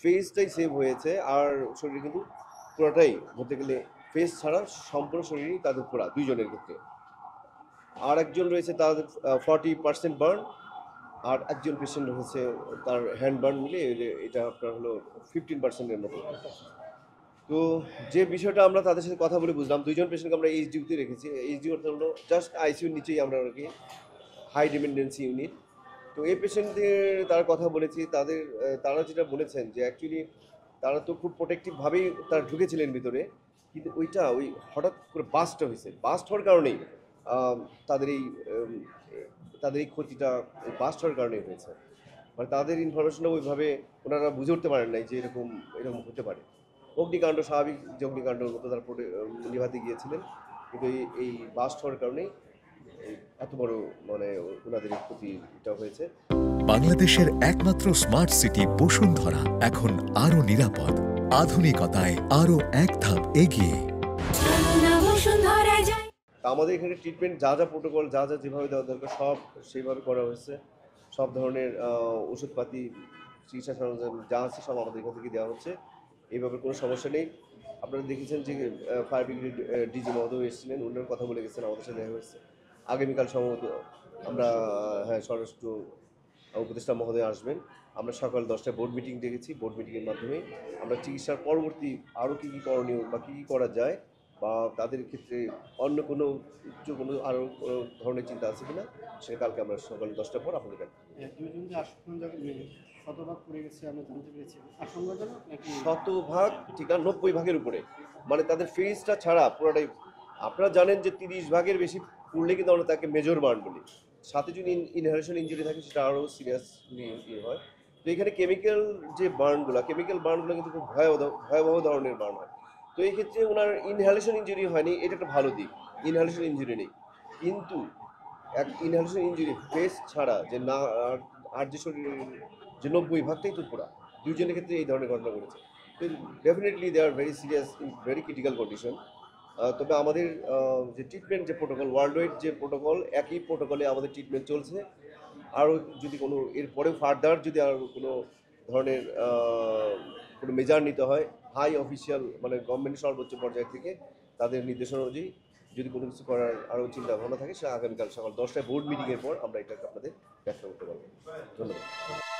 ফেসটাই save হয়েছে, আর শরীরে কিন্তু পুরোটাই বলতে গেলে ফেস ছাড়া সম্পূর্ণ শরীরই তাদের পুরা দুইজনের ক্ষেত্রে। আর একজন রয়েছে তার 40% বার্ন, আর একজন পেশেন্ট হচ্ছে তার হ্যান্ড বার্ন মিলে এটা আপনার হলো 15%-এর মতো। তো যে বিষয়টা আমরা তাদের সাথে কথা বলে বুঝলাম, দুইজন পেশেন্টকে আমরা এইচডিউতে রেখেছি। এইচডিউ অর্থাৎ হলো জাস্ট আইসিইউর নিচেই আমরা রাখি, হাই ডিপেন্ডেন্সি ইউনিট। তো এই পেশেন্টদের তার কথা বলেছি, তারা যেটা বলেছেন যে অ্যাকচুয়ালি তারা তো খুব প্রোটেক্টিভভাবেই তারা ঢুকেছিলেন ভিতরে, কিন্তু ওই হঠাৎ করে বাস্ট হওয়ার কারণেই আম, তাদের এই উম, তাদের এই ক্ষতিটা বাস্ট হওয়ার কারণেই হয়েছে। মানে তাদের ইনফরমেশনটা ওইভাবে ওনারা বুঝে উঠতে পারেন নাই যে এরকম এরকম হতে পারে। অগ্নিকাণ্ড স্বাভাবিক যে অগ্নিকাণ্ডের মতো তারা নিভাতে গিয়েছিলেন, কিন্তু এই বাস্ট হওয়ার কারণেই এই এত বড় মানে ওনাদের এই ক্ষতিটা হয়েছে। বাংলাদেশের একমাত্র স্মার্ট সিটি বসুন্ধরা এখন আরো নিরাপদ, আধুনিকতায় আরো এক ধাপ এগিয়ে। আমাদের এখানে ট্রিটমেন্ট যা যা প্রোটোকল, যা যা যেভাবে দেওয়া দরকার সব সেইভাবে করা হয়েছে। সব ধরনের ওষুধপাতি, চিকিৎসা সরঞ্জাম যা আছে সব আমাদের এখান থেকে দেওয়া হচ্ছে। এইভাবে কোনো সমস্যা নেই। আপনারা দেখেছেন যে ফায়ার ব্রিগেড ডিজি মহোদয় এসেছিলেন, ওনার কথা বলে গেছেন, আমাদের সাথে দেখা হয়েছে। আগামীকাল সম্ভবত আমরা হ্যাঁ স্বরাষ্ট্র উপদেষ্টা মহোদয় আসবেন। আমরা সকাল 10টায় বোর্ড মিটিং ডেকেছি। বোর্ড মিটিংয়ের মাধ্যমে আমরা চিকিৎসার পরবর্তী আরও কী কী করণীয় বা কী কী করা যায়, বা তাদের ক্ষেত্রে অন্য কোনো উচ্চ কোনো আরও ধরনের চিন্তা আছে কিনা, সেটা কালকে আমরা সকাল 10টার পর আপনাদের কাছে। দুইজন যে আশঙ্কাজনক শতভাগ পড়ে গেছে আমরা জানতে পেরেছি, আশঙ্কাজনক নাকি? শতভাগ ঠিক না, 90 ভাগের উপরে। মানে তাদের ফেসটা ছাড়া পুরোটাই। আপনারা জানেন যে 30 ভাগের বেশি পড়লে কিন্তু আমরা তাকে মেজর বার্ন বলি। সাথে যদি ইনহেলেশন ইঞ্জুরি থাকে সেটা আরও সিরিয়াসলি হয়। তো এখানে কেমিক্যাল বার্নগুলো কিন্তু খুব ভয়াবহ ধরনের বার্ন হয়। তো এই ক্ষেত্রে ওনার ইনহেলেশন ইঞ্জুরি হয়নি, এটা একটা ভালো দিক। ইনহেলেশন ইঞ্জুরি নেই, কিন্তু এক ইনহেলেশন ইঞ্জুরি ফেস ছাড়া যে না, আর যে শরীরের যে 90 ভাগটাই তো পুরা, দুইজনের ক্ষেত্রে এই ধরনের ঘটনা ঘটেছে। তো definitely they are very serious, in very critical condition. তবে আমাদের যে ট্রিটমেন্ট যে প্রোটোকল, ওয়ার্ল্ড ওয়াইড যে প্রোটোকল, একই প্রোটোকলে আমাদের ট্রিটমেন্ট চলছে। আরও যদি কোনো এরপরেও ফার্দার যদি আর কোনো ধরনের কোনো মেজার নিতে হয়, হাই অফিসিয়াল মানে গভর্নমেন্টের সর্বোচ্চ পর্যায় থেকে তাদের নির্দেশনা অনুযায়ী যদি কোনো কিছু করার আরও চিন্তা ভাবনা থাকে, সেটা আগামীকাল সকাল 10টায় বোর্ড মিটিংয়ের পর আমরা এটা আপনাদের ব্যাখ্যা করতে পারবো। ধন্যবাদ।